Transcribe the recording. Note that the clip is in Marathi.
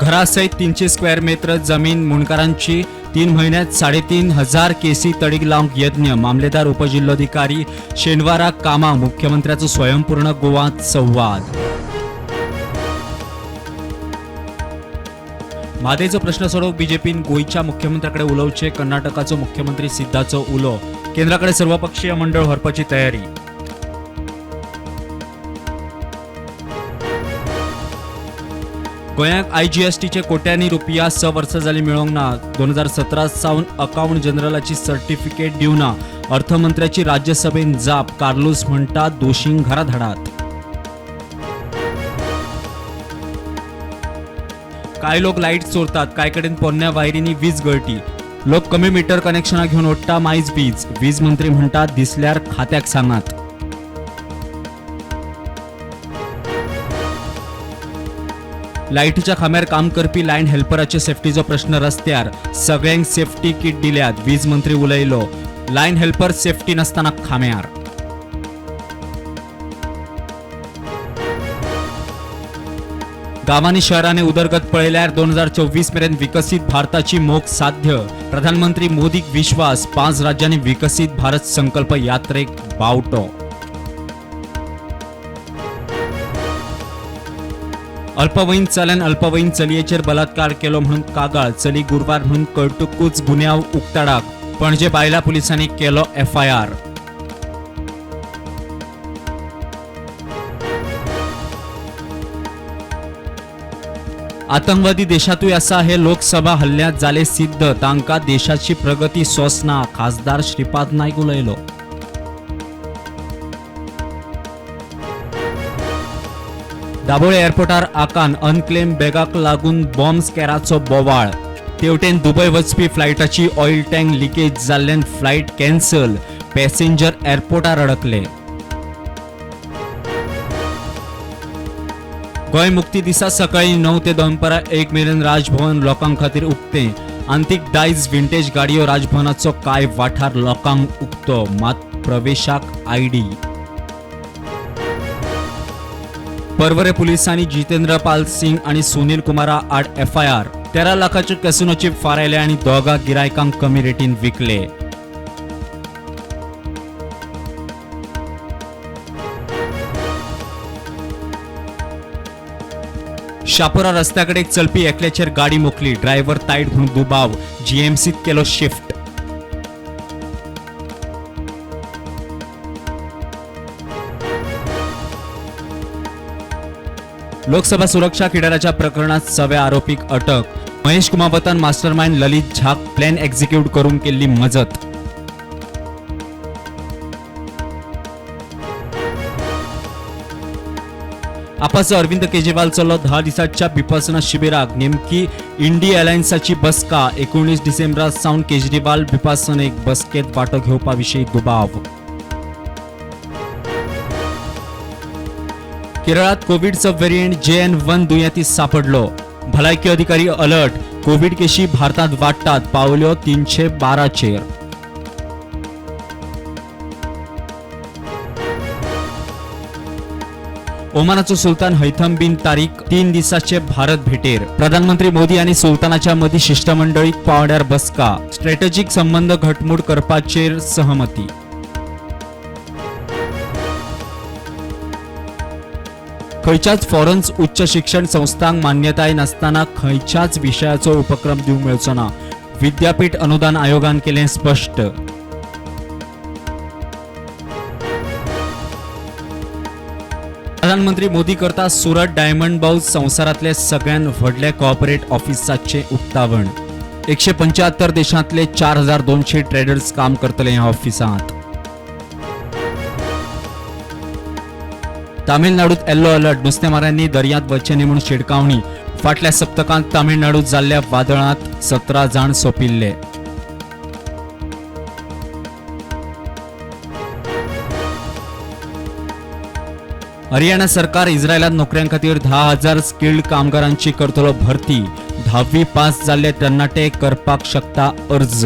घरासहित 300 स्क्वेअर मीटर जमीन मुणकारांची 3 महिन्यात 3,500 केसी तडीक लावंक यत्न मामलेदार उपजिल्हाधिकारी शेनवारा कामा मुख्यमंत्र्याचो स्वयंपूर्ण गोवात संवाद म्हादेचो प्रश्न सोडवूंक बीजेपीन गोयच्या मुख्यमंत्र्याकडे उलोवचे कर्नाटकाचो मुख्यमंत्री सिद्धाचो उलो केंद्राकडे सर्वपक्षीय मंडळ व्हरपाची तयारी गोंयांक IGSTचे कोट्यांनी रुपया 6 वर्सां जाली मेळोंक ना 2017 सावन अकाउंट जनरलाची सर्टिफिकेट दिवना अर्थमंत्र्याची राज्यसभेन जाप कार्लोस म्हणटा दोशींक घरा धाडात काय लोक लाईट चोरतात काय कडेन पोरण्या वायरींनी वीज गळटी लोक कमी मीटर कनेक्शनां घेवन ओडटा मायज वीज मंत्री म्हणटात दिसल्यार खात्याक सांगात लाईटीच्या खांब्यार काम करपी लायन हेल्पराचे सेफ्टीचो प्रश्न रस्त्यार सगळ्यांक सेफ्टी किट दिल्यात वीज मंत्री उलयलो लायन हेल्पर सेफ्टी नसताना खांब्यार गावांनी शहरांनी उदरगत पळयल्यार 2024 मेरेन विकसित भारताची मोख साध्य प्रधानमंत्री मोदीक विश्वास 5 राज्यांनी विकसित भारत संकल्प यात्रेक बावटो अल्पवयीन चल्यान अल्पवयीन चलयेचेर बलात्कार केलो म्हणून कागाळ चली गुरवार म्हणून कळटुकूच गुन्यांव उक्ताडाक पणजे बायला पुलिसांनी केलो FIR आतंकवादी देशातूय आसा हे लोकसभा हल्ल्यांत जाले सिद्ध तांकां देशाची प्रगती सोसना खासदार श्रीपाद नाईक उलयलो दाबोळे एअरपोर्टार आकान अनक्लेम बॅगाक लागून बॉम्ब स्कॅराचो बोवाळ तेवटेन दुबय वचपी फ्लायटाची ऑयल टँक लिकेज जाल्ल्यान फ्लायट कॅन्सल पॅसेंजर एअरपोर्टार अडकले गोंय मुक्ती दिसा सकाळी 9 ते दनपारा 1 मेरेन राजभवन लोकां खातीर उक्तें आंतीक दायज विंटेज गाडयो राजभवनाचो काय वाठार लोकांक उक्तो मात प्रवेशाक ID परवरे पुलिसांनी जितेंद्र पाल सिंग आणि सुनील कुमारा आड FIR 13 लाखाचे कॅसिनोचे फारायले आणि दोगा गिरायकांक कमी रेटीन विकले शापोरा रस्त्याकडे चलपी एकल्याचेर गाडी मोकली ड्रायव्हर तायट म्हणून दुबाव GMCत केलो शिफ्ट लोकसभा सुरक्षा किडाराच्या प्रकरणात 6व्या आरोपीक अटक महेश कुमावतान मास्टरमाइंड ललित झाक प्लॅन एक्झिक्यूट करून केल्ली मजत आपाचो अरविंद केजरीवाल चलो 10 दिसाच्या विपसना शिबिराक नेमकी इंडी अलायन्साची बसका 19 डिसेंबरा सावन केजरीवाल विपसनेक बसकेत वांटो घेवपा विशीं दुबाव केरळात कोविडचा व्हेरिएंट JN1 दुयेंती सापडलो भलायकी अधिकारी अलर्ट कोविड केशी भारतात वाढतात पावल्यो 312 चेर ओमानाचो सुलतान हैथम बिन तारीक 3 दिसाचे भारत भेटेर प्रधानमंत्री मोदी आणि सुलतानाच्या मदी शिष्टमंडळीक पावड्यार बसका स्ट्रॅटेजिक संबंध घटमूट करपाचेर सहमती खंयच्याच फॉरेन उच्च शिक्षण संस्थांक मान्यताय नसताना खंयच्याच विशयाचो उपक्रम दिवंक मेळचो ना विद्यापीठ अनुदान आयोगान केलें स्पष्ट प्रधानमंत्री मोदी करता सुरत डायमंड बाउस संवसारातले सगळ्यात व्हडले कॉर्पोरेट ऑफिसाचे उक्तावण 175 देशांतले 4200 ट्रेडर्स काम करतले ह्या ऑफिसांत तामिळनाडूत येल्लो अलर्ट नुस्तेमारांनी दर्यांत वचचे न्ही म्हूण शिडकावणी फाटल्या सप्तकांत तामिळनाडूत जाल्ल्या वादळांत 17 जाण सोंपिल्ले हरियाणा सरकार इस्रायलात नोकऱ्यां खातीर 10,000 स्किल्ड कामगारांची करतलो भरती 10वी पास जाल्ले तरणाटे करपाक शकता अर्ज